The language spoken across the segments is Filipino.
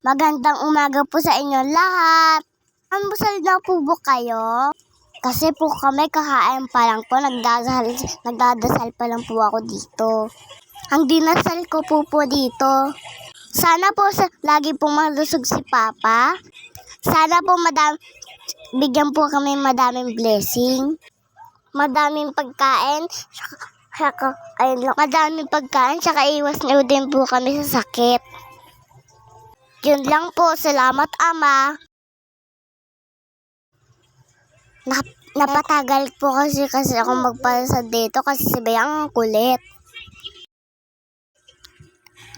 Magandang umaga po sa inyo lahat. Almusal na po ba kayo? Kasi po kami kakain pa lang po, nagdadasal pa lang po ako dito. Ang dinasal ko po dito, sana po lagi po malusog si Papa. Sana po bigyan po kami madaming blessing. Madaming pagkain, saka iwas niyo din po kami sa sakit. Yun lang po. Salamat, Ama. Napatagal po kasi ako magpalasa dito kasi si Bayang ang kulit.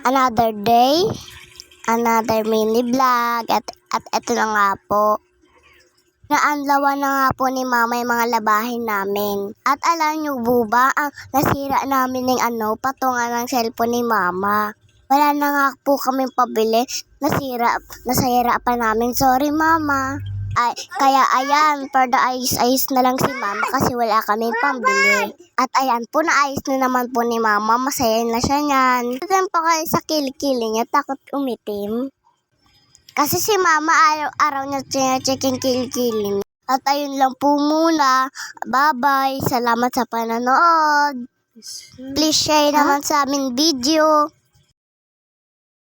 Another day, another mini vlog at ito na nga po. Naanlawan na nga po ni Mama yung mga labahin namin. At alam niyo po ba, ang nasira namin ng patungan ng cellphone ni Mama. Wala na nga po kaming pabili. Nasira pa namin. Sorry, Mama. Kaya ayan, for the ayos na lang si Mama kasi wala kaming pambili. At ayan po, naayos na naman po ni Mama. Masaya na siya niyan. Tignan pa kayo sa kilikili niya, takot umitim. Kasi si Mama araw-araw niya checking kilikili niya. At ayun lang po muna. Bye-bye. Salamat sa panonood. Please share naman sa aming video.